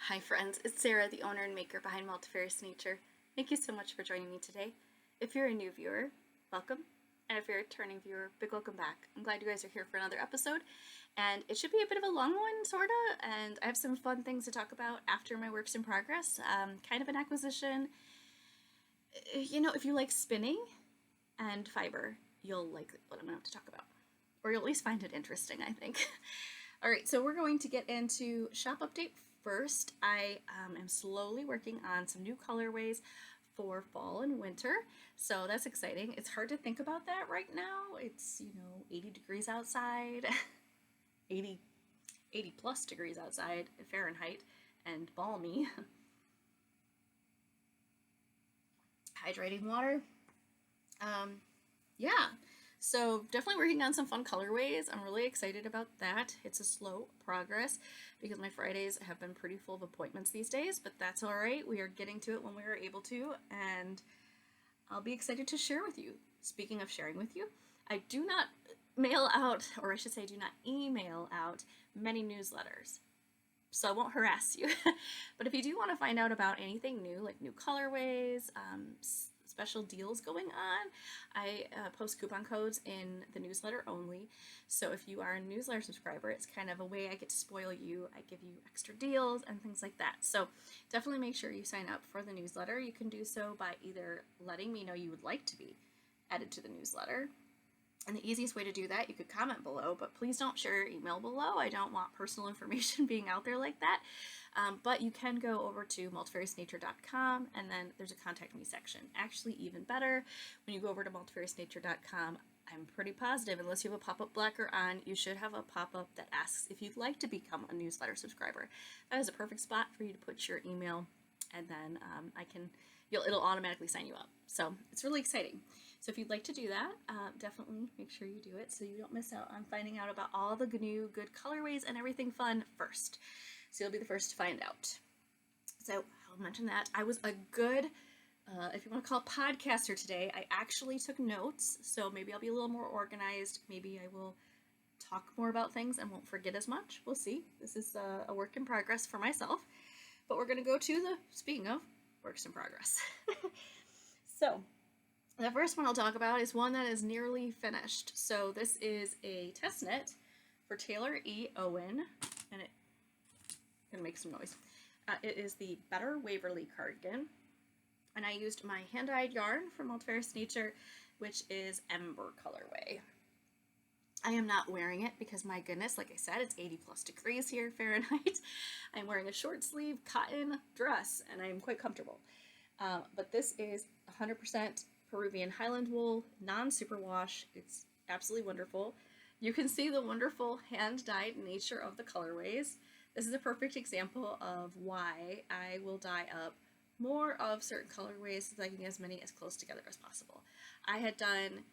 Hi friends, it's Sarah, the owner and maker behind Multifarious Nature. Thank you so much for joining me today. If you're a new viewer, welcome. And if you're a returning viewer, big welcome back. I'm glad you guys are here for another episode. And it should be a bit of a long one, sorta, and I have some fun things to talk about after my works in progress. Kind of an acquisition. You know, if you like spinning and fiber, you'll like what I'm going to have to talk about. Or you'll at least find it interesting, I think. Alright, so we're going to get into shop update first. I am slowly working on some new colorways for fall and winter, so that's exciting. It's hard to think about that right now. It's, 80 degrees outside, 80 plus degrees outside Fahrenheit, and balmy. Hydrating water. Yeah. So definitely working on some fun colorways. I'm really excited about that. It's a slow progress because my Fridays have been pretty full of appointments these days, but that's all right. We are getting to it when we are able to, and I'll be excited to share with you. Speaking of sharing with you, I do not mail out, or I should say do not email out many newsletters, so I won't harass you. But if you do want to find out about anything new, like new colorways, special deals going on, I post coupon codes in the newsletter only. So if you are a newsletter subscriber, it's kind of a way I get to spoil you. I give you extra deals and things like that. So definitely make sure you sign up for the newsletter. You can do so by either letting me know you would like to be added to the newsletter. And the easiest way to do that, you could comment below, but please don't share your email below. I don't want personal information being out there like that. But you can go over to multifariousnature.com, and then there's a contact me section. Actually, even better, when you go over to multifariousnature.com, I'm pretty positive, unless you have a pop-up blocker on, you should have a pop-up that asks if you'd like to become a newsletter subscriber. That is a perfect spot for you to put your email, and then it'll automatically sign you up. So it's really exciting. So if you'd like to do that, definitely make sure you do it so you don't miss out on finding out about all the new good colorways and everything fun first. So you'll be the first to find out. So I'll mention that. I was a good, if you want to call it podcaster today, I actually took notes. So maybe I'll be a little more organized. Maybe I will talk more about things and won't forget as much. We'll see. This is a work in progress for myself. But we're going to go to speaking of works in progress. So the first one I'll talk about is one that is nearly finished. So this is a test knit for Taylor E. Owen, and it's going to make some noise. It is the Better Waverly cardigan, and I used my hand-dyed yarn from Multifarious Nature, which is Ember colorway. I am not wearing it because, my goodness, like I said, it's 80 plus degrees here Fahrenheit. I'm wearing a short sleeve cotton dress, and I am quite comfortable. But this is 100% Peruvian Highland wool, non-superwash. It's absolutely wonderful. You can see the wonderful hand-dyed nature of the colorways. This is a perfect example of why I will dye up more of certain colorways so that I can get as many as close together as possible. I had done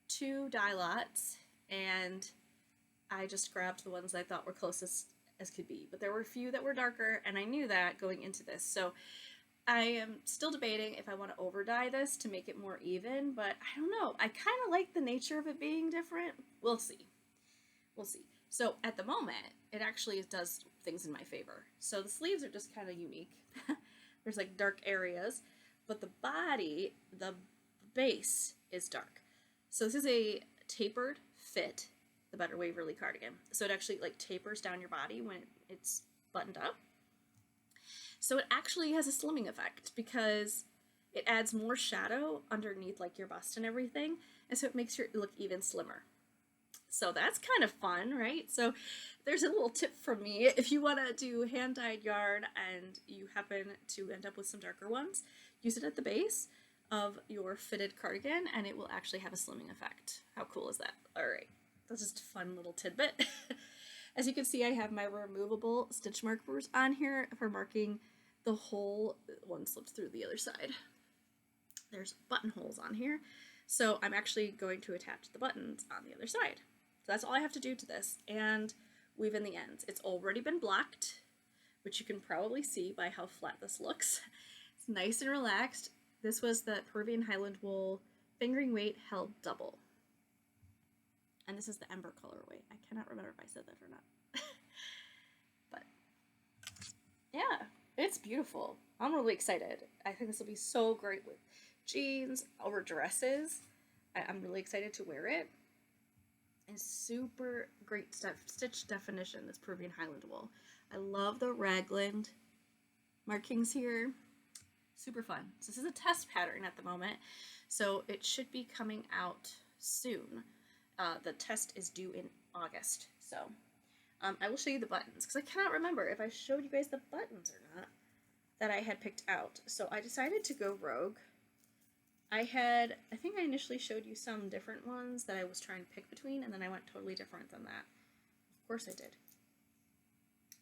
2 dye lots, and I just grabbed the ones I thought were closest as could be. But there were a few that were darker, and I knew that going into this. So I am still debating if I want to over dye this to make it more even, but I don't know. I kind of like the nature of it being different. We'll see. So at the moment, it actually does things in my favor. So the sleeves are just kind of unique. There's like dark areas, but the body, the base is dark. So this is a tapered fit, the Better Waverly cardigan. So it actually like tapers down your body when it's buttoned up. So it actually has a slimming effect because it adds more shadow underneath like your bust and everything, and so it makes it look even slimmer. So that's kind of fun, right? So there's a little tip from me. If you want to do hand-dyed yarn and you happen to end up with some darker ones, use it at the base of your fitted cardigan and it will actually have a slimming effect. How cool is that? All right, that's just a fun little tidbit. As you can see, I have my removable stitch markers on here for marking the hole. One slips through the other side. There's buttonholes on here. So I'm actually going to attach the buttons on the other side. So that's all I have to do to this, and weave in the ends. It's already been blocked, which you can probably see by how flat this looks. It's nice and relaxed. This was the Peruvian Highland wool fingering weight held double. And this is the Ember colorway. I cannot remember if I said that or not. But yeah, It's beautiful. I'm really excited. I think this will be so great with jeans over dresses. I'm really excited to wear it. And super great stitch definition, this Peruvian Highland wool. I love the raglan markings here. Super fun. So this is a test pattern at the moment, so it should be coming out soon. The test is due in August, so I will show you the buttons, because I cannot remember if I showed you guys the buttons or not that I had picked out. So I decided to go rogue. I think I initially showed you some different ones that I was trying to pick between, and then I went totally different than that. Of course I did.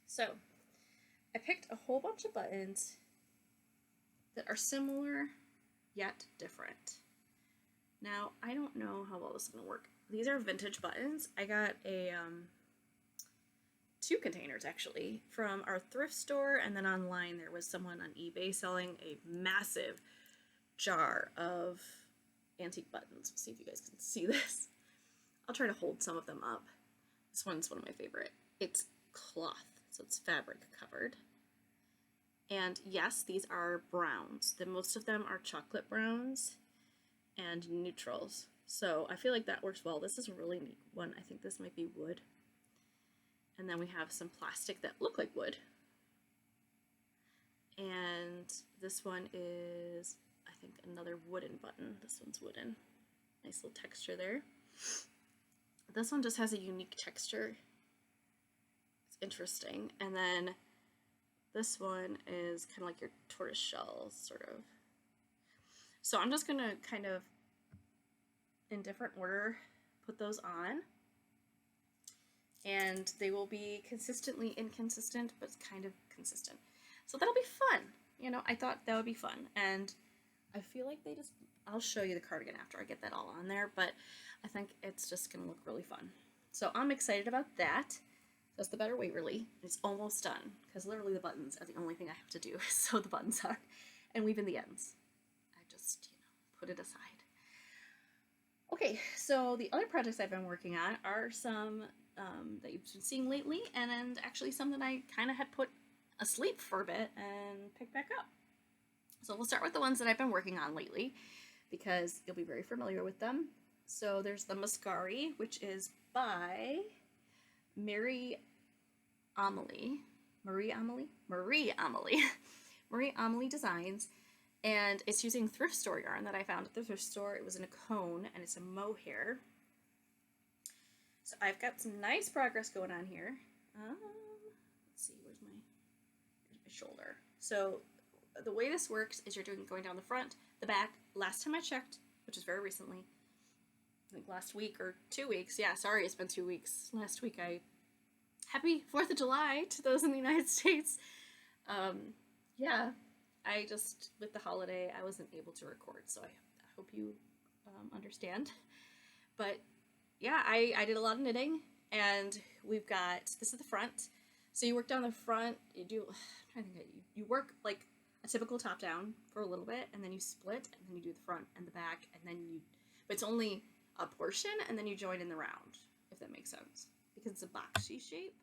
So I picked a whole bunch of buttons that are similar yet different. Now, I don't know how well this is going to work. These are vintage buttons. I got a 2 containers actually from our thrift store, and then online there was someone on eBay selling a massive jar of antique buttons. Let's see if you guys can see this. I'll try to hold some of them up. This one's one of my favorite. It's cloth, so it's fabric covered. And yes, these are browns. Most of them are chocolate browns and neutrals. So I feel like that works well. This is a really neat one. I think this might be wood. And then we have some plastic that look like wood. And this one is, I think, another wooden button. This one's wooden. Nice little texture there. This one just has a unique texture. It's interesting. And then this one is kind of like your tortoise shell, sort of. So I'm just going to kind of, in different order, put those on. And they will be consistently inconsistent, but it's kind of consistent. So that'll be fun. You know, I thought that would be fun. And I feel like I'll show you the cardigan after I get that all on there, but I think it's just going to look really fun. So I'm excited about that. That's the better way, really. It's almost done, because literally the buttons are the only thing I have to do is sew the buttons on and weave in the ends. I just, put it aside. Okay, so the other projects I've been working on are some that you've been seeing lately, and actually some that I kind of had put asleep for a bit and picked back up. So we'll start with the ones that I've been working on lately, because you'll be very familiar with them. So there's the Mascari, which is by Marie Amelie Designs, and it's using thrift store yarn that I found at the thrift store. It was in a cone, and it's a mohair. So I've got some nice progress going on here. Let's see, where's my shoulder? So the way this works is you're going down the front, the back. Last time I checked, which is very recently, I think last week or 2 weeks. Yeah, sorry, it's been 2 weeks. Last week Happy 4th of July to those in the United States. Yeah, I just, with the holiday, I wasn't able to record, so I hope you understand. But yeah, I did a lot of knitting, and we've got, this is the front. So you work down the front, you work like a typical top down for a little bit, and then you split, and then you do the front and the back, and then but it's only a portion, and then you join in the round, if that makes sense, because it's a boxy shape.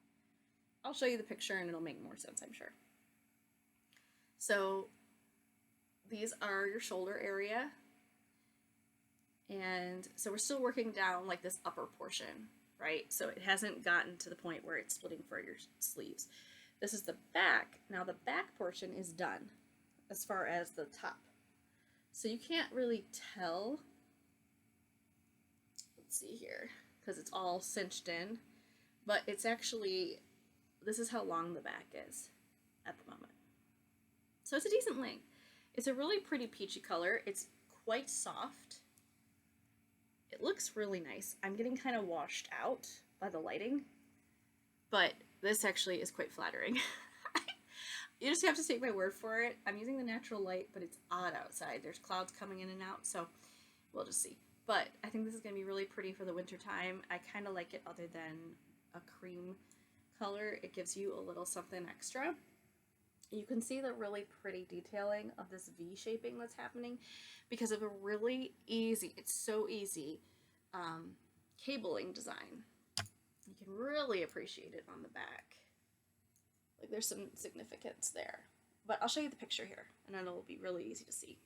I'll show you the picture and it'll make more sense, I'm sure. So these are your shoulder area. And so we're still working down like this upper portion, right? So it hasn't gotten to the point where it's splitting for your sleeves. This is the back. Now the back portion is done as far as the top. So you can't really tell. Let's see here, because it's all cinched in, but it's actually, this is how long the back is at the moment. So it's a decent length. It's a really pretty peachy color. It's quite soft. It looks really nice. I'm getting kind of washed out by the lighting, but this actually is quite flattering. You just have to take my word for it. I'm using the natural light, but it's odd outside. There's clouds coming in and out, so we'll just see. But I think this is going to be really pretty for the winter time. I kind of like it other than a cream color. It gives you a little something extra. You can see the really pretty detailing of this V shaping that's happening because of a really easy, it's so easy, cabling design. You can really appreciate it on the back. Like there's some significance there. But I'll show you the picture here, and then it'll be really easy to see.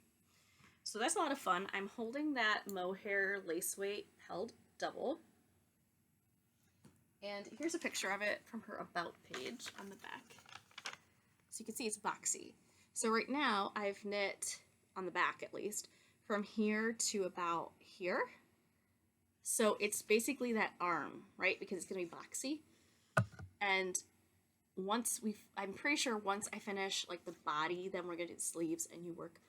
So that's a lot of fun. I'm holding that mohair lace weight held double. And here's a picture of it from her About page on the back. So you can see it's boxy. So right now I've knit, on the back at least, from here to about here. So it's basically that arm, right? Because it's going to be boxy. And I'm pretty sure once I finish like the body, then we're going to do the sleeves, and you work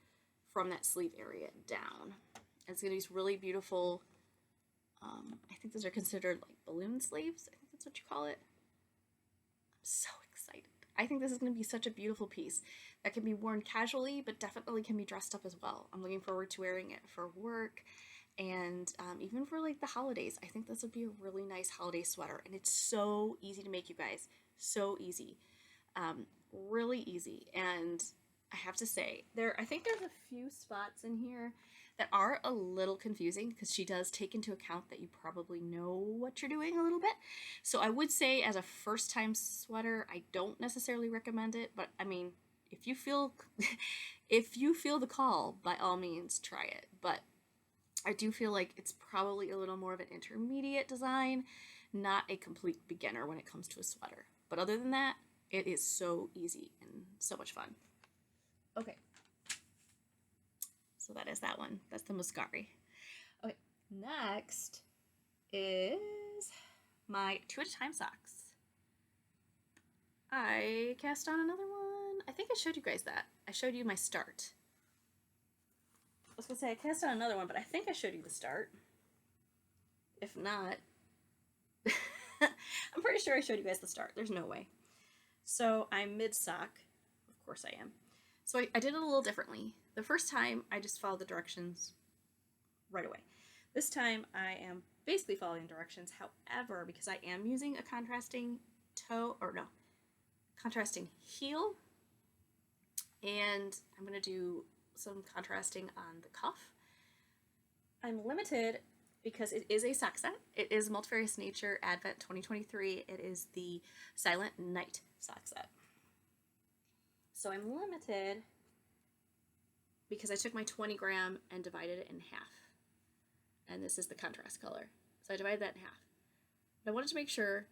from that sleeve area down. And it's going to be these really beautiful, I think those are considered like balloon sleeves. I think that's what you call it. I'm so excited. I think this is going to be such a beautiful piece that can be worn casually, but definitely can be dressed up as well. I'm looking forward to wearing it for work, and even for like the holidays. I think this would be a really nice holiday sweater, and it's so easy to make, you guys. So easy. Really easy. And I have to say, I think there's a few spots in here that are a little confusing, because she does take into account that you probably know what you're doing a little bit. So I would say, as a first time sweater, I don't necessarily recommend it, but I mean, if you feel the call, by all means try it. But I do feel like it's probably a little more of an intermediate design, not a complete beginner when it comes to a sweater. But other than that, it is so easy and so much fun. Okay. So that is that one. That's the Muscari. Okay, next is my 2 at a time socks. I cast on another one. I think I showed you guys that. I showed you my start. I was going to say I cast on another one, but I think I showed you the start. If not, I'm pretty sure I showed you guys the start. There's no way. So I'm mid-sock. Of course I am. So I did it a little differently. The first time, I just followed the directions right away. This time, I am basically following directions. However, because I am using a contrasting contrasting heel, and I'm going to do some contrasting on the cuff. I'm limited because it is a sock set. It is Multifarious Nature Advent 2023. It is the Silent Night sock set. So I'm limited because I took my 20 gram and divided it in half. And this is the contrast color. So I divided that in half. But I wanted to make sure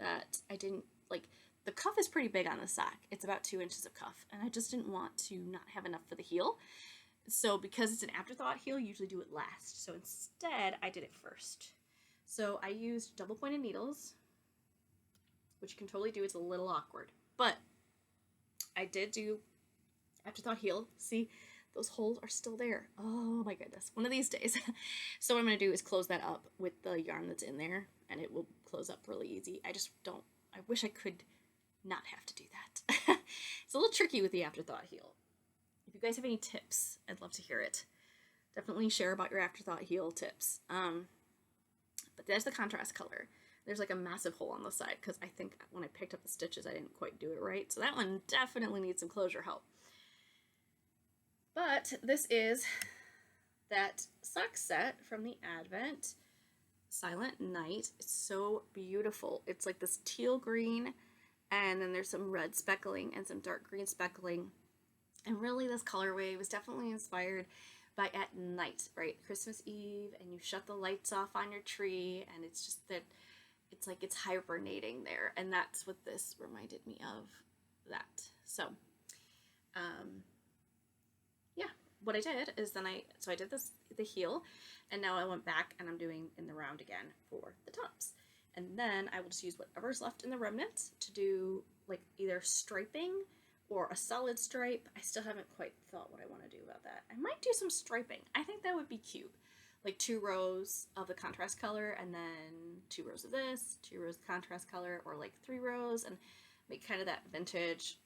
that I didn't, the cuff is pretty big on the sock. It's about 2 inches of cuff. And I just didn't want to not have enough for the heel. So because it's an afterthought heel, you usually do it last. So instead, I did it first. So I used double pointed needles, which you can totally do. It's a little awkward. But I did do afterthought heel. See, those holes are still there. Oh my goodness. One of these days. So what I'm going to do is close that up with the yarn that's in there, and it will close up really easy. I wish I could not have to do that. It's a little tricky with the afterthought heel. If you guys have any tips, I'd love to hear it. Definitely share about your afterthought heel tips. But there's the contrast color. There's like a massive hole on the side because I think when I picked up the stitches, I didn't quite do it right. So that one definitely needs some closure help. But this is that sock set from the Advent Silent Night. It's so beautiful. It's like this teal green, and then there's some red speckling and some dark green speckling. And really this colorway was definitely inspired by at night, right? Christmas Eve, and you shut the lights off on your tree, and it's just that it's like it's hibernating there. And that's what this reminded me of, that. So, yeah, what I did is then I did the heel, and now I went back and I'm doing in the round again for the tops. And then I will just use whatever's left in the remnant to do like either striping or a solid stripe. I still haven't quite thought what I want to do about that. I might do some striping. I think that would be cute. Like 2 rows of the contrast color, and then 2 rows of this, 2 rows of contrast color, or like 3 rows, and make kind of that vintage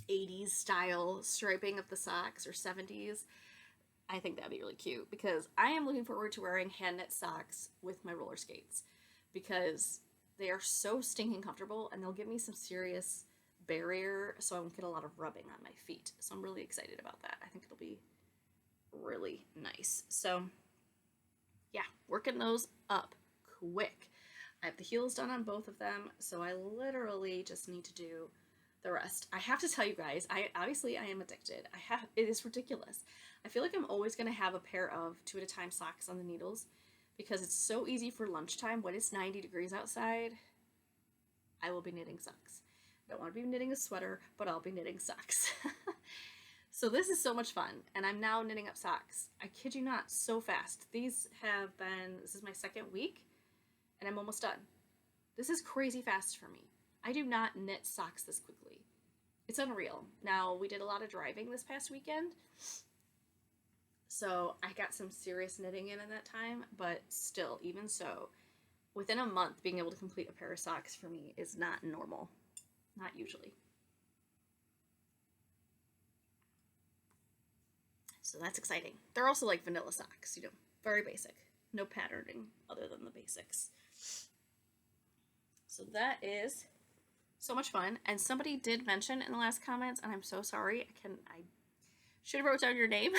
80s style striping of the socks, or 70s. I think that'd be really cute because I am looking forward to wearing hand knit socks with my roller skates because they are so stinking comfortable, and they'll give me some serious barrier so I won't get a lot of rubbing on my feet. So I'm really excited about that. I think it'll be really nice. So yeah, working those up quick. I have the heels done on both of them, so I literally just need to do the rest. I have to tell you guys, I am addicted. It is ridiculous. I feel like I'm always going to have a pair of 2 at a time socks on the needles because it's so easy for lunchtime when it's 90 degrees outside. I will be knitting socks. I don't want to be knitting a sweater, but I'll be knitting socks. So this is so much fun, and I'm now knitting up socks. I kid you not, so fast. This is my second week, and I'm almost done. This is crazy fast for me. I do not knit socks this quickly. It's unreal. Now, we did a lot of driving this past weekend, so I got some serious knitting in that time, but still, even so, within a month, being able to complete a pair of socks for me is not normal. Not usually. So that's exciting. They're also like vanilla socks, very basic. No patterning other than the basics. So that is so much fun. And somebody did mention in the last comments, and I'm so sorry, I should have wrote down your name.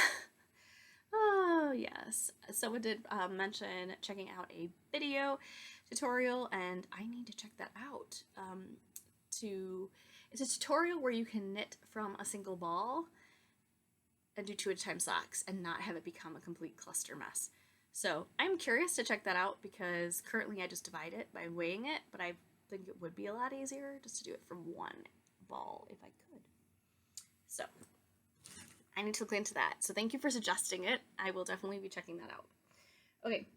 Oh, yes. Someone did mention checking out a video tutorial, and I need to check that out. It's a tutorial where you can knit from a single ball and do 2 at a time socks and not have it become a complete cluster mess. So I'm curious to check that out because currently I just divide it by weighing it, but I think it would be a lot easier just to do it from one ball if I could. So I need to look into that. So thank you for suggesting it. I will definitely be checking that out. Okay.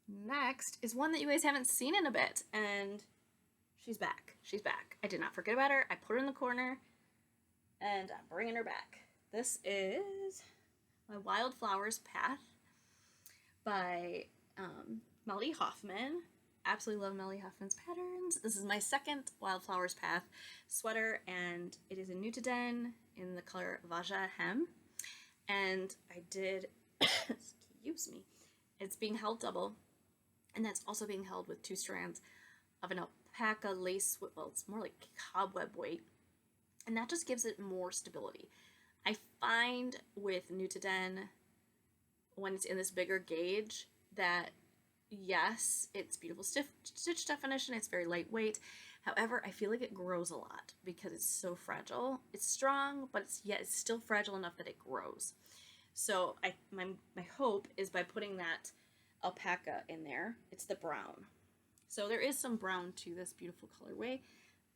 Next is one that you guys haven't seen in a bit, and she's back. She's back. I did not forget about her. I put her in the corner, and I'm bringing her back. This is my Wildflowers Path by Melody Hoffman. Absolutely love Melody Hoffman's patterns. This is my second Wildflowers Path sweater, and it is in Nutiden in the color Vagen. And I did, excuse me, it's being held double, and that's also being held with 2 strands of an alpaca lace, well, it's more like cobweb weight, and that just gives it more stability. I find with Nutiden, when it's in this bigger gauge, that yes, it's beautiful stitch definition, it's very lightweight. However, I feel like it grows a lot because it's so fragile. It's strong, but it's still fragile enough that it grows. So my hope is by putting that alpaca in there, it's the brown. So there is some brown to this beautiful colorway,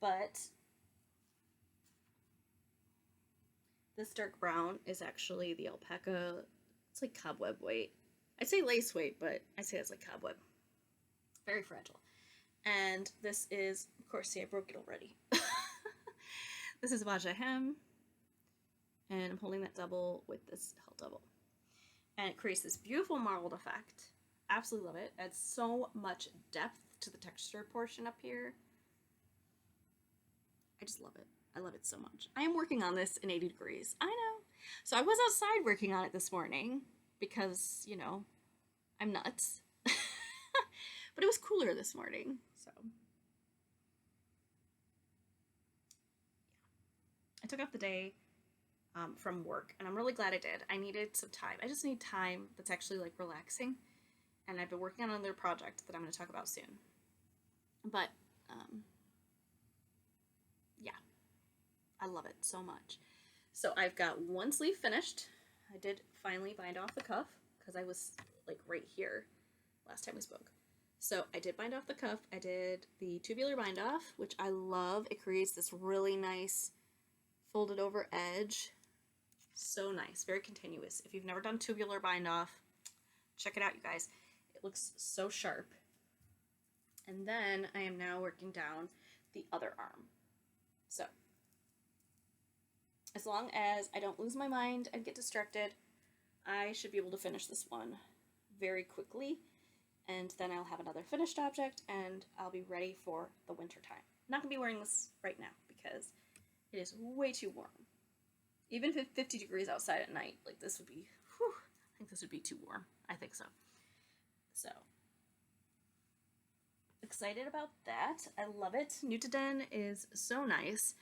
but this dark brown is actually the alpaca. It's like cobweb weight. I'd say lace weight, but I'd say it's like cobweb. Very fragile. And this is, of course, see, I broke it already. This is Vagen, and I'm holding that double with this held double. And it creates this beautiful marbled effect. Absolutely love it. Adds so much depth to the texture portion up here. I just love it. I love it so much. I am working on this in 80 degrees. I know. So I was outside working on it this morning because, I'm nuts. But it was cooler this morning, so. I took off the day from work, and I'm really glad I did. I needed some time. I just need time that's actually, like, relaxing. And I've been working on another project that I'm going to talk about soon. But, yeah. I love it so much. So I've got one sleeve finished. I did finally bind off the cuff because I was like right here last time we spoke. So I did bind off the cuff. I did the tubular bind off, which I love. It creates this really nice folded over edge. So nice, very continuous. If you've never done tubular bind off, check it out, you guys. It looks so sharp. And then I am now working down the other arm. So as long as I don't lose my mind and get distracted, I should be able to finish this one very quickly, and then I'll have another finished object, and I'll be ready for the winter time. I'm not going to be wearing this right now because it is way too warm. Even if it's 50 degrees outside at night, like this would be, I think this would be too warm. I think so. So, excited about that. I love it. Nutiden is so nice.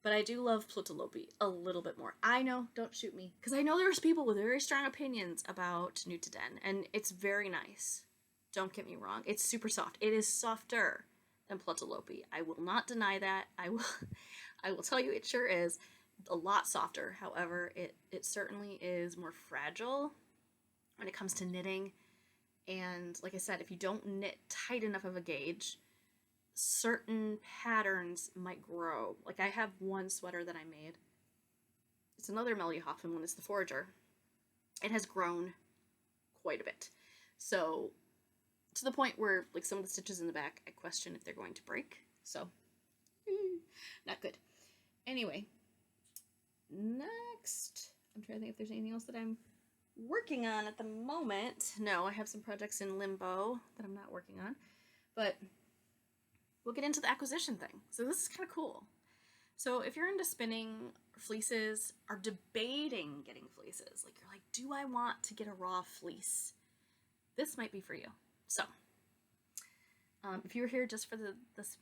But I do love Plutalopi a little bit more. I know, don't shoot me. Because I know there's people with very strong opinions about Nutiden. And it's very nice. Don't get me wrong. It's super soft. It is softer than Plutalope. I will not deny that. I will tell you it sure is a lot softer. However, it certainly is more fragile when it comes to knitting. And like I said, if you don't knit tight enough of a gauge, certain patterns might grow. Like I have one sweater that I made. It's another Melody Hoffman one. It's the Forager. It has grown quite a bit. So to the point where like some of the stitches in the back, I question if they're going to break. So not good. Anyway, next, I'm trying to think if there's anything else that I'm working on at the moment. No, I have some projects in limbo that I'm not working on, but we'll get into the acquisition thing. So this is kind of cool. So if you're into spinning fleeces, are debating getting fleeces, like you're like, do I want to get a raw fleece? This might be for you. So if you're here just for this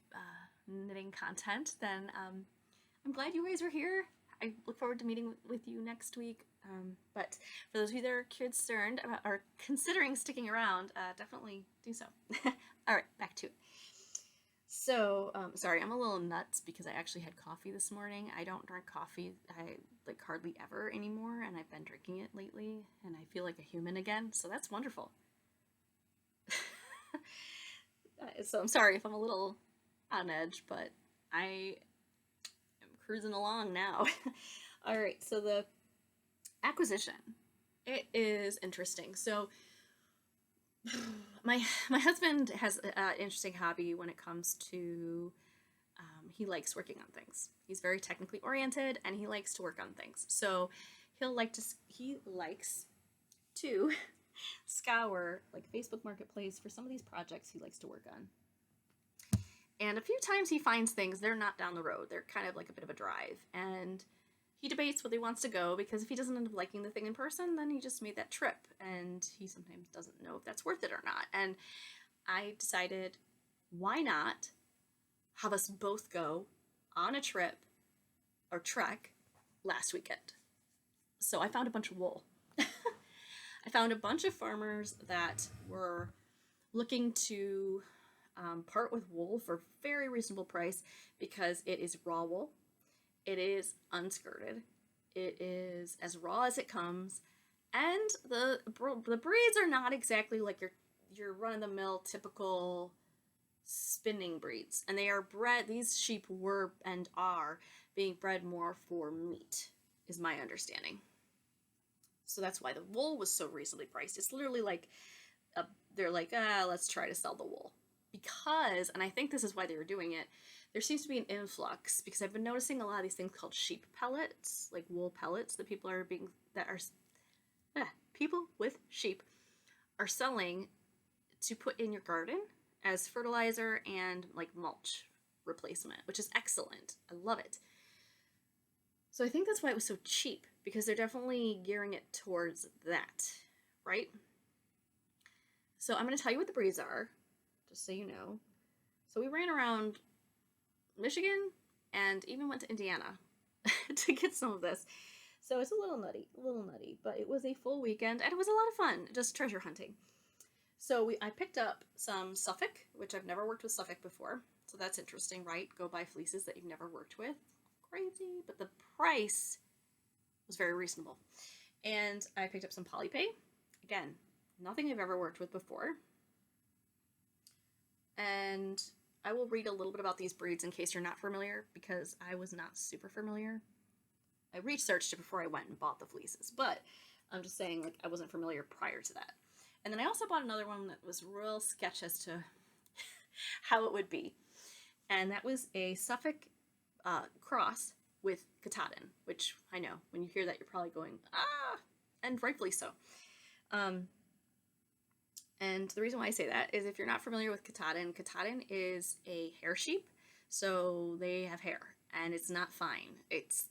knitting content, then I'm glad you guys are here. I look forward to meeting with you next week. But for those of you that are concerned about or considering sticking around, definitely do so. All right, back to it. So, sorry, I'm a little nuts because I actually had coffee this morning. I don't drink coffee, like hardly ever anymore, and I've been drinking it lately, and I feel like a human again, so that's wonderful. So I'm sorry if I'm a little on edge, but I am cruising along now. All right, so the acquisition, it is interesting. So my husband has an interesting hobby when it comes to he likes working on things. He's very technically oriented and he likes to work on things. So he likes to scour like Facebook Marketplace for some of these projects he likes to work on. And a few times he finds things, they're not down the road. They're kind of like a bit of a drive. And he debates whether he wants to go, because if he doesn't end up liking the thing in person, then he just made that trip. And he sometimes doesn't know if that's worth it or not. And I decided, why not have us both go on a trip or trek last weekend? So I found a bunch of wool. I found a bunch of farmers that were looking to part with wool for a very reasonable price, because it is raw wool. It is unskirted. It is as raw as it comes, and the breeds are not exactly like your run-of-the-mill typical spinning breeds, and they are bred. These sheep were and are being bred more for meat, is my understanding. So that's why the wool was so reasonably priced. It's literally like they're like, let's try to sell the wool. Because, and I think this is why they were doing it, there seems to be an influx, because I've been noticing a lot of these things called sheep pellets, like wool pellets that people with sheep are selling to put in your garden as fertilizer and like mulch replacement, which is excellent. I love it. So I think that's why it was so cheap, because they're definitely gearing it towards that, right? So I'm going to tell you what the breeds are, just so you know. So we ran around Michigan and even went to Indiana to get some of this. So it's a little nutty, but it was a full weekend and it was a lot of fun, just treasure hunting. So I picked up some Suffolk, which I've never worked with Suffolk before. So that's interesting, right? Go buy fleeces that you've never worked with. Crazy, but the price was very reasonable. And I picked up some Polypay. Again, nothing I've ever worked with before. And I will read a little bit about these breeds in case you're not familiar, because I was not super familiar. I researched it before I went and bought the fleeces, but I'm just saying, like, I wasn't familiar prior to that. And then I also bought another one that was real sketch as to how it would be. And that was a Suffolk cross with Katahdin, which I know, when you hear that, you're probably going, and rightfully so. And the reason why I say that is if you're not familiar with Katahdin, Katahdin is a hair sheep, so they have hair, and it's not fine. It's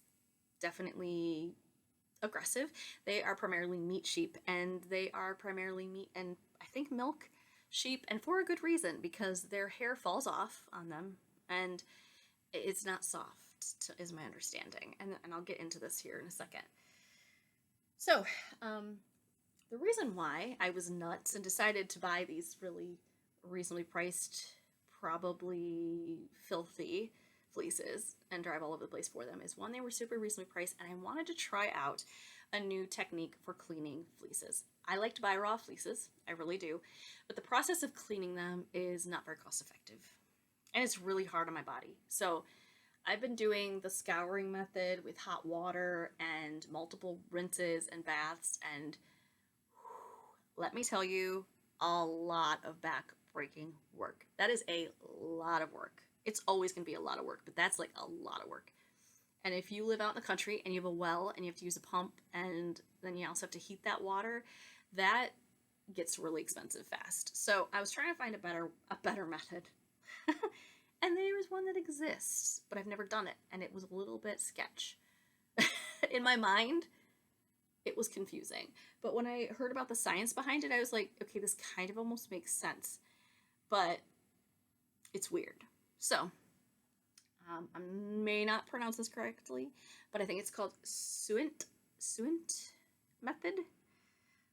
definitely aggressive. They are primarily meat sheep, and they are primarily meat and I think milk sheep, and for a good reason, because their hair falls off on them, and it's not soft, is my understanding. And I'll get into this here in a second. So, the reason why I was nuts and decided to buy these really reasonably priced probably filthy fleeces and drive all over the place for them is one, they were super reasonably priced, and I wanted to try out a new technique for cleaning fleeces. I like to buy raw fleeces, I really do, but the process of cleaning them is not very cost effective, and it's really hard on my body. So I've been doing the scouring method with hot water and multiple rinses and baths, and let me tell you, a lot of back breaking work. That is a lot of work. It's always going to be a lot of work, but that's like a lot of work. And if you live out in the country and you have a well and you have to use a pump and then you also have to heat that water, that gets really expensive fast. So I was trying to find a better method. And there is one that exists, but I've never done it, and it was a little bit sketch. In my mind, it was confusing. But when I heard about the science behind it, I was like, okay, this kind of almost makes sense, but it's weird. So, I may not pronounce this correctly, but I think it's called Suint method.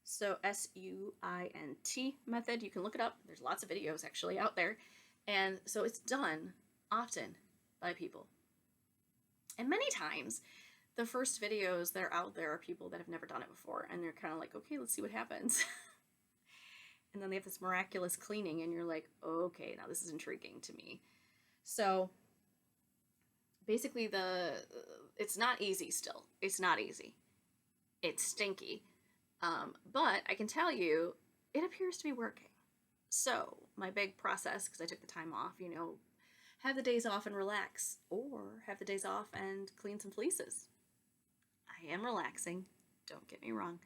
So SUINT method. You can look it up. There's lots of videos actually out there. And so it's done often by people. And many times, the first videos that are out there are people that have never done it before. And they're kind of like, okay, let's see what happens. And then they have this miraculous cleaning. And you're like, okay, now this is intriguing to me. So basically, it's not easy still. It's not easy. It's stinky. But I can tell you, it appears to be working. So my big process, because I took the time off, have the days off and relax, or have the days off and clean some fleeces. I am relaxing, don't get me wrong.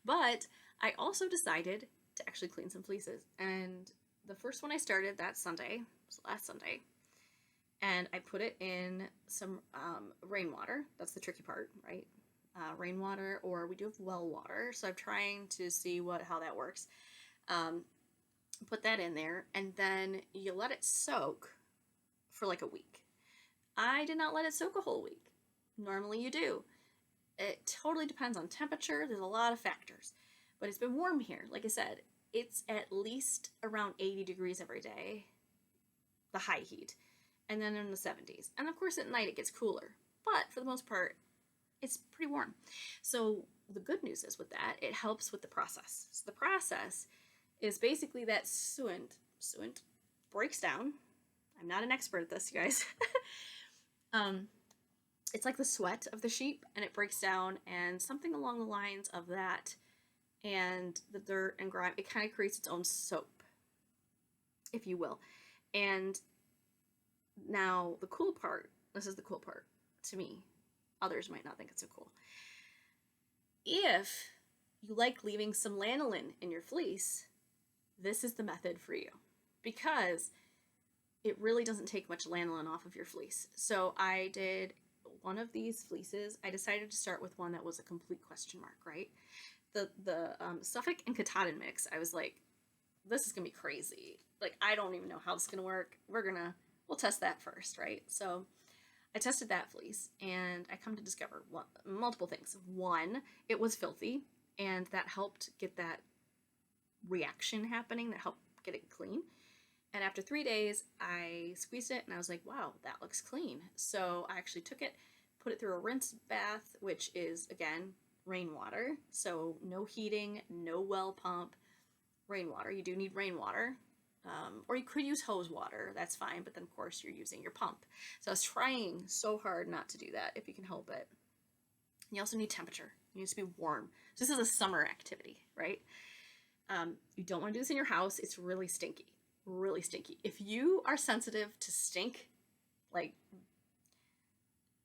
But I also decided to actually clean some fleeces. And the first one I started that Sunday, was last Sunday, and I put it in some rainwater. That's the tricky part, right? Rainwater, or we do have well water. So I'm trying to see how that works. Put that in there, and then you let it soak for like a week. I did not let it soak a whole week. Normally you do. It totally depends on temperature. There's a lot of factors. But it's been warm here. Like I said, it's at least around 80 degrees every day, the high heat, and then in the 70s. And of course at night it gets cooler. But for the most part, it's pretty warm. So the good news is with that, it helps with the process. So the process is basically that suint breaks down. I'm not an expert at this, you guys. It's like the sweat of the sheep, and it breaks down, and something along the lines of that and the dirt and grime, it kind of creates its own soap, if you will. And now the cool part, this is the cool part to me. Others might not think it's so cool. If you like leaving some lanolin in your fleece, this is the method for you, because it really doesn't take much lanolin off of your fleece. So I did one of these fleeces. I decided to start with one that was a complete question mark, right? The Suffolk and Katahdin mix, I was like, this is gonna be crazy. Like, I don't even know how this is gonna work. We'll test that first, right? So I tested that fleece, and I come to discover multiple things. One, it was filthy, and that helped get that reaction happening, that helped get it clean. And after 3 days, I squeezed it, and I was like, wow, that looks clean. So I actually took it, put it through a rinse bath, which is, again, rainwater. So no heating, no well pump, rainwater. You do need rainwater. Or you could use hose water, that's fine, but then of course you're using your pump. So I was trying so hard not to do that, if you can help it. You also need temperature. It needs to be warm. So this is a summer activity, right? You don't want to do this in your house. It's really stinky, really stinky. If you are sensitive to stink, like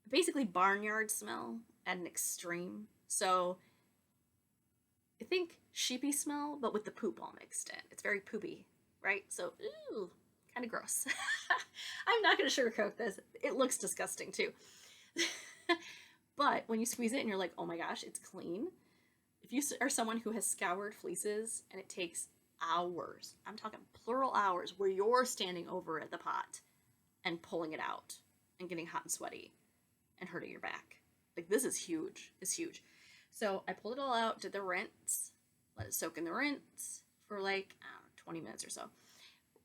basically barnyard smell at an extreme. So I think sheepy smell, but with the poop all mixed in. It's very poopy. Right? So, ooh, kind of gross. I'm not going to sugarcoat this. It looks disgusting too. But when you squeeze it and you're like, oh my gosh, it's clean. If you are someone who has scoured fleeces and it takes hours, I'm talking plural hours, where you're standing over at the pot and pulling it out and getting hot and sweaty and hurting your back. Like, this is huge. It's huge. So I pulled it all out, did the rinse, let it soak in the rinse for like, I don't know, 20 minutes or so.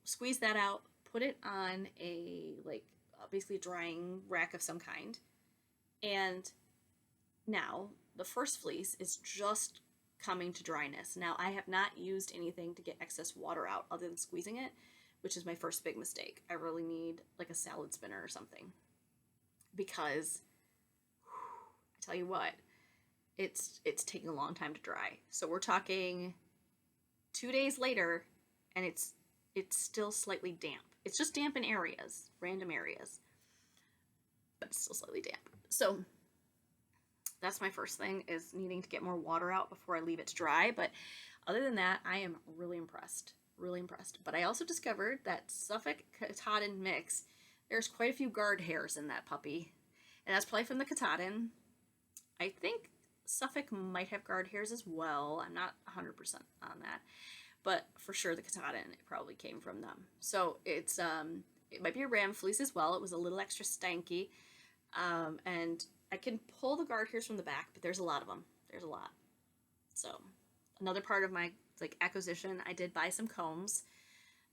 Squeeze that out, put it on a, like, basically a drying rack of some kind. And now the first fleece is just coming to dryness. Now, I have not used anything to get excess water out other than squeezing it, which is my first big mistake. I really need like a salad spinner or something, because I tell you what, it's taking a long time to dry. So we're talking 2 days later, and it's still slightly damp. It's just damp in areas, random areas, but it's still slightly damp. So that's my first thing, is needing to get more water out before I leave it to dry. But other than that, I am really impressed. Really impressed. But I also discovered that Suffolk Katahdin mix, there's quite a few guard hairs in that puppy. And that's probably from the Katahdin. I think Suffolk might have guard hairs as well. I'm not 100% on that. But for sure the Katahdin, it probably came from them. So it's it might be a ram fleece as well. It was a little extra stanky. And I can pull the guard hairs from the back, but there's a lot of them. There's a lot. So another part of my like acquisition, I did buy some combs.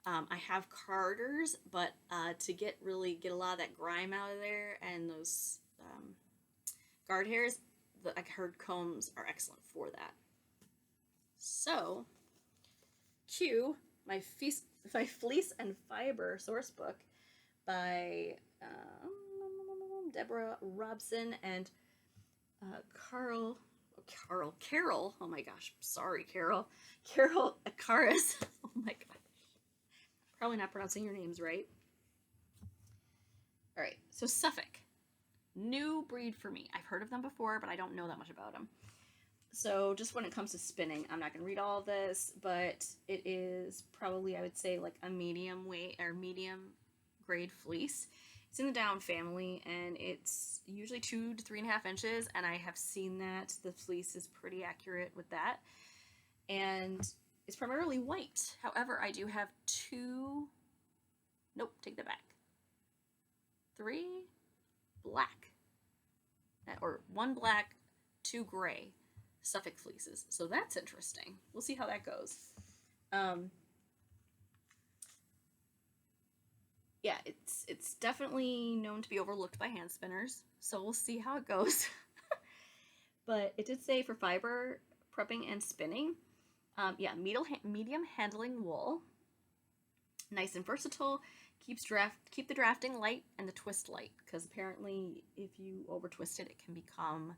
I have carders, but to get a lot of that grime out of there and those guard hairs, I heard combs are excellent for that. So, cue my Fleece and Fiber source book by Deborah Robson and Carol, oh my gosh, sorry, Carol Akaris, oh my gosh, probably not pronouncing your names right. All right, so Suffolk, new breed for me. I've heard of them before, but I don't know that much about them. So just when it comes to spinning, I'm not going to read all of this, but it is probably, I would say, like a medium weight or medium grade fleece. It's in the down family, and it's usually 2 to 3.5 inches, and I have seen that the fleece is pretty accurate with that. And it's primarily white. However, I do have 3 black, or 1 black, 2 gray Suffolk fleeces. So that's interesting. We'll see how that goes. Yeah, it's definitely known to be overlooked by hand spinners, so we'll see how it goes. But it did say for fiber prepping and spinning, medium handling wool, nice and versatile, keep the drafting light and the twist light, because apparently if you over twist it, it can become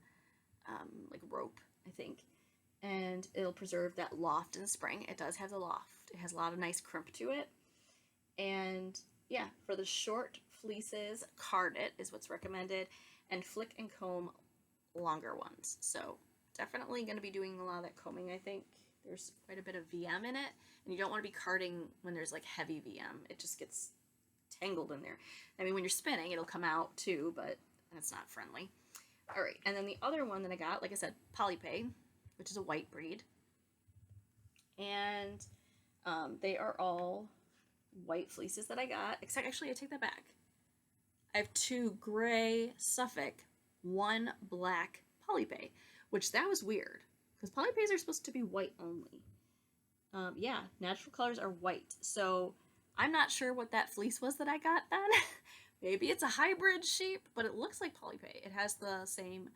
like rope, I think, and it'll preserve that loft in the spring. It does have the loft. It has a lot of nice crimp to it, and yeah, for the short fleeces, card it is what's recommended, and flick and comb longer ones. So definitely going to be doing a lot of that combing, I think. There's quite a bit of VM in it, and you don't want to be carding when there's like heavy VM. It just gets tangled in there. I mean, when you're spinning, it'll come out too, but that's not friendly. All right, and then the other one that I got, like I said, Polypay, which is a white breed, and they are all white fleeces that I got, except actually I take that back. I have 2 gray Suffolk, 1 black Polypay, which that was weird, because Polypays are supposed to be white only. Yeah, natural colors are white, so I'm not sure what that fleece was that I got then. Maybe it's a hybrid sheep, but it looks like Polypay. It has the same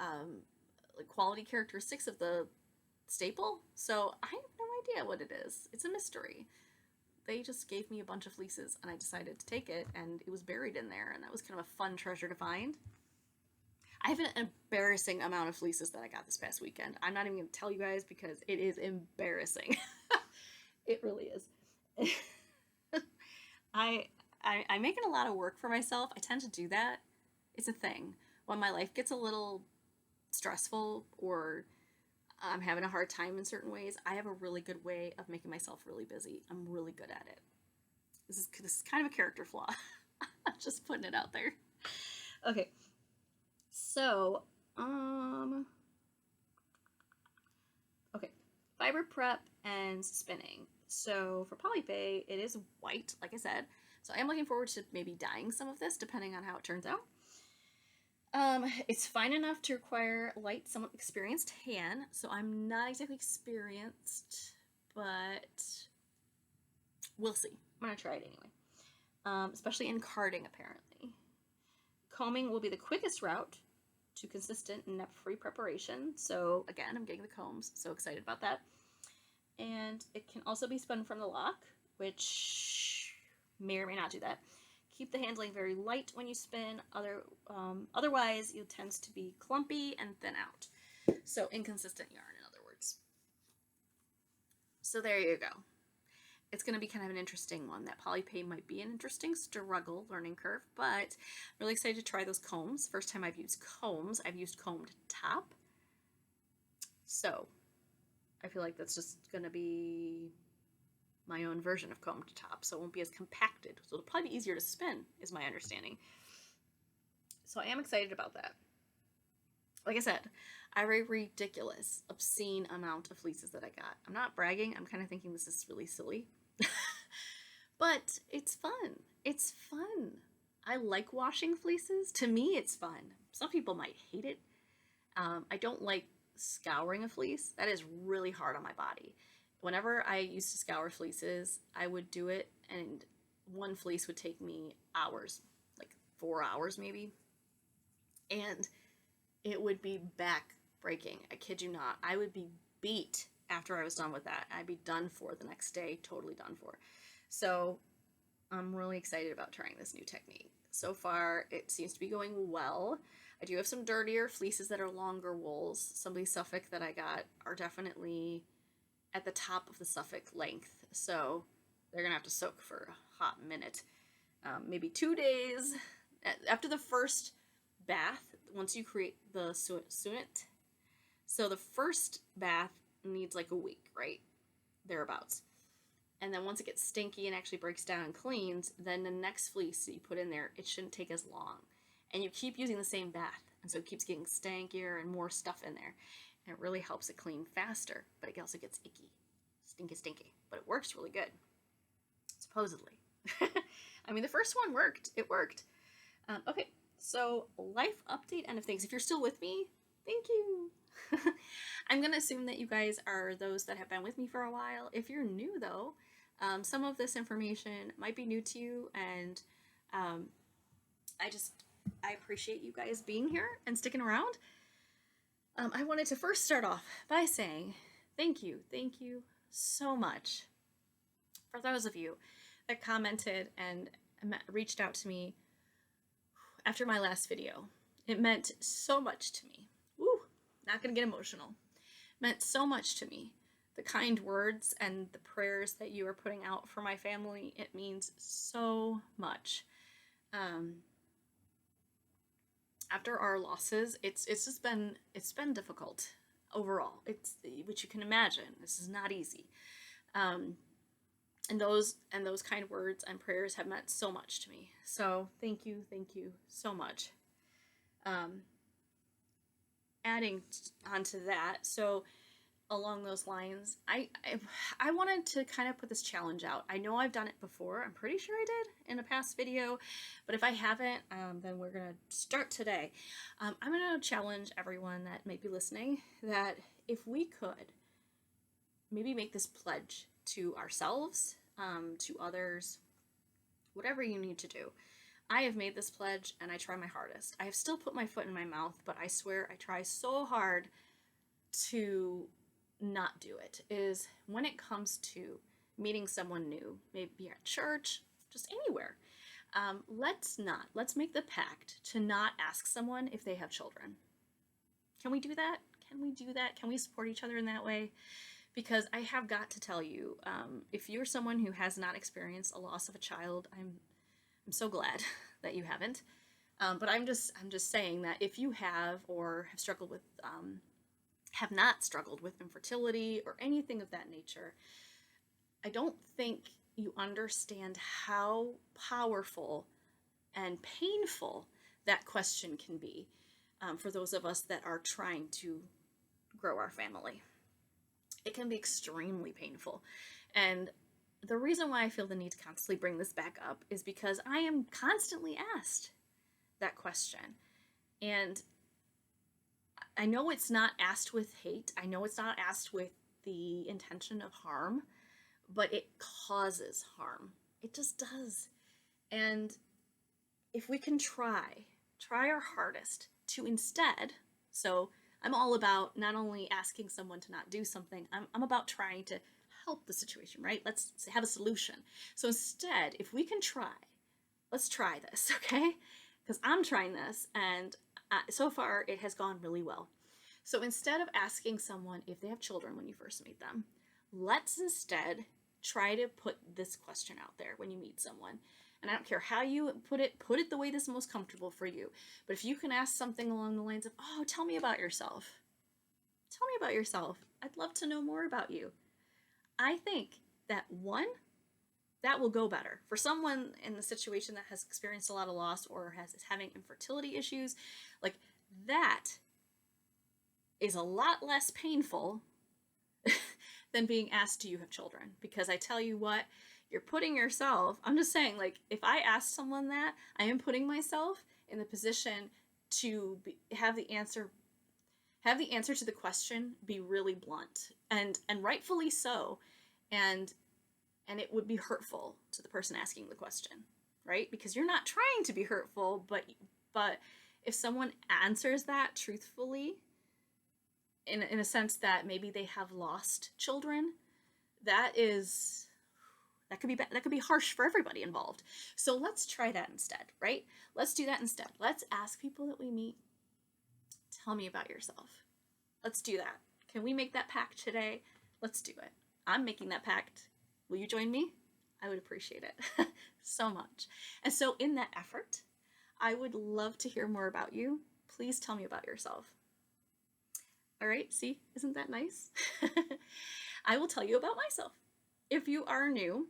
like quality characteristics of the staple, so I have no idea what it is. It's a mystery. They just gave me a bunch of fleeces, and I decided to take it, and it was buried in there, and that was kind of a fun treasure to find. I have an embarrassing amount of fleeces that I got this past weekend. I'm not even going to tell you guys because it is embarrassing. It really is. I'm making a lot of work for myself. I tend to do that. It's a thing. When my life gets a little stressful or I'm having a hard time in certain ways, I have a really good way of making myself really busy. I'm really good at it. This is kind of a character flaw. I'm just putting it out there. Okay. So, okay. Fiber prep and spinning. So for Polypay, it is white, like I said. So I am looking forward to maybe dyeing some of this, depending on how it turns out. It's fine enough to require light, somewhat experienced hand, so I'm not exactly experienced, but we'll see. I'm gonna try it anyway. especially in carding, apparently. Combing will be the quickest route to consistent net-free preparation. So again, I'm getting the combs, so excited about that. And it can also be spun from the lock, which may or may not do that. Keep the handling very light when you spin, otherwise it tends to be clumpy and thin out. So inconsistent yarn, in other words. So there you go. It's going to be kind of an interesting one. That polypay might be an interesting struggle, learning curve, but I'm really excited to try those combs. First time I've used combs, I've used combed top. So I feel like that's just going to be my own version of combed top, so it won't be as compacted. So it'll probably be easier to spin, is my understanding. So I am excited about that. Like I said, I have a ridiculous, obscene amount of fleeces that I got. I'm not bragging. I'm kind of thinking this is really silly. But it's fun. It's fun. I like washing fleeces. To me, it's fun. Some people might hate it. I don't like scouring a fleece. That is really hard on my body. Whenever I used to scour fleeces, I would do it, and one fleece would take me hours, like 4 hours maybe. And it would be back breaking. I kid you not. I would be beat after I was done with that. I'd be done for the next day, totally done for. So I'm really excited about trying this new technique. So far, it seems to be going well. I do have some dirtier fleeces that are longer wools. Some of these Suffolk that I got are definitely at the top of the Suffolk length. So they're going to have to soak for a hot minute. Maybe 2 days. After the first bath, once you create the suet, so the first bath needs like a week, right? Thereabouts. And then once it gets stinky and actually breaks down and cleans, then the next fleece that you put in there, it shouldn't take as long. And you keep using the same bath, and so it keeps getting stankier and more stuff in there. And it really helps it clean faster, but it also gets icky. Stinky. But it works really good. Supposedly. I mean, the first one worked. It worked. Okay, so life update end of things. If you're still with me, thank you. I'm going to assume that you guys are those that have been with me for a while. If you're new, though, some of this information might be new to you, and I appreciate you guys being here and sticking around. I wanted to first start off by saying thank you so much for those of you that commented and reached out to me after my last video. It meant so much to me. Woo, not gonna get emotional. It meant so much to me. The kind words and the prayers that you are putting out for my family, it means so much. After our losses, it's been difficult overall. It's, which you can imagine, this is not easy. And those kind words and prayers have meant so much to me. So thank you so much. Adding onto that, so along those lines, I wanted to kind of put this challenge out. I know I've done it before. I'm pretty sure I did in a past video, but if I haven't, then we're gonna start today. I'm gonna challenge everyone that may be listening that if we could maybe make this pledge to ourselves, to others, whatever you need to do. I have made this pledge and I try my hardest. I have still put my foot in my mouth, but I swear I try so hard to not do it. Is when it comes to meeting someone new, maybe at church, just anywhere. Let's make the pact to not ask someone if they have children. Can we do that? Can we support each other in that way? Because I have got to tell you, if you're someone who has not experienced a loss of a child, I'm so glad that you haven't. But I'm just saying that if you have or have struggled with, have not struggled with infertility or anything of that nature, I don't think you understand how powerful and painful that question can be for those of us that are trying to grow our family. It can be extremely painful. And the reason why I feel the need to constantly bring this back up is because I am constantly asked that question. And I know it's not asked with hate. I know it's not asked with the intention of harm, but it causes harm. It just does. And if we can try our hardest to instead, so I'm all about not only asking someone to not do something, I'm about trying to help the situation, right? Let's have a solution. So instead, if we can try, let's try this, okay? Because I'm trying this, and so far it has gone really well. So instead of asking someone if they have children when you first meet them, let's instead try to put this question out there when you meet someone. And I don't care how you put it the way that's most comfortable for you. But if you can ask something along the lines of, oh, tell me about yourself. Tell me about yourself. I'd love to know more about you. I think that one, that will go better. For someone in the situation that has experienced a lot of loss or is having infertility issues, like that is a lot less painful than being asked, do you have children? Because I tell you what, you're putting yourself, I'm just saying, like, if I ask someone that, I am putting myself in the position to have the answer to the question be really blunt, and rightfully so, and it would be hurtful to the person asking the question, right? Because you're not trying to be hurtful, but if someone answers that truthfully, in a sense that maybe they have lost children, that could be harsh for everybody involved. So let's try that instead, right? Let's do that instead. Let's ask people that we meet, tell me about yourself. Let's do that. Can we make that pact today? Let's do it. I'm making that pact. Will you join me? I would appreciate it so much. And so in that effort, I would love to hear more about you. Please tell me about yourself. All right, see, isn't that nice? I will tell you about myself. If you are new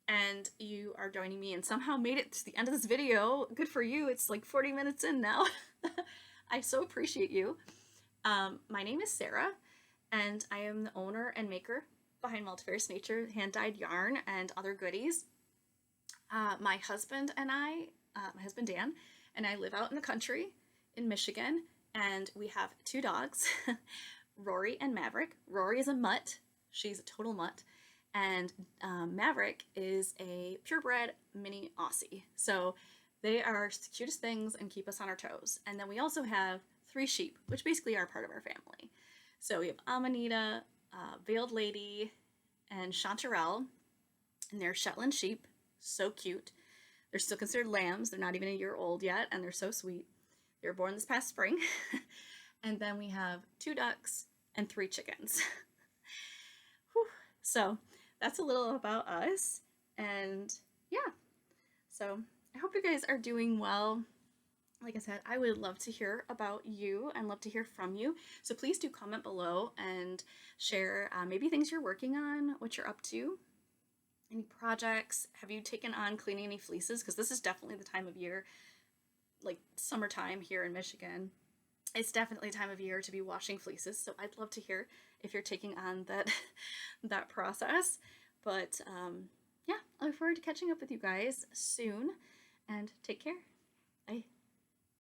and you are joining me and somehow made it to the end of this video, good for you. It's like 40 minutes in now. I so appreciate you. My name is Sarah, and I am the owner and maker behind Multifarious Nature hand-dyed yarn and other goodies. My husband Dan, and I live out in the country in Michigan, and we have 2 dogs, Rory and Maverick. Rory is a mutt. She's a total mutt. And Maverick is a purebred mini Aussie. So they are the cutest things and keep us on our toes. And then we also have 3 sheep, which basically are part of our family. So we have Amanita, Veiled Lady, and Chanterelle, and they're Shetland sheep. So cute. They're still considered lambs. They're not even a year old yet, and they're so sweet. They were born this past spring. And then we have 2 ducks and 3 chickens. So that's a little about us. And yeah, so I hope you guys are doing well. Like I said, I would love to hear about you and love to hear from you. So please do comment below and share maybe things you're working on, what you're up to, any projects. Have you taken on cleaning any fleeces? Because this is definitely the time of year, like summertime here in Michigan. It's definitely a time of year to be washing fleeces. So I'd love to hear if you're taking on that process. But yeah, I look forward to catching up with you guys soon, and take care. Bye.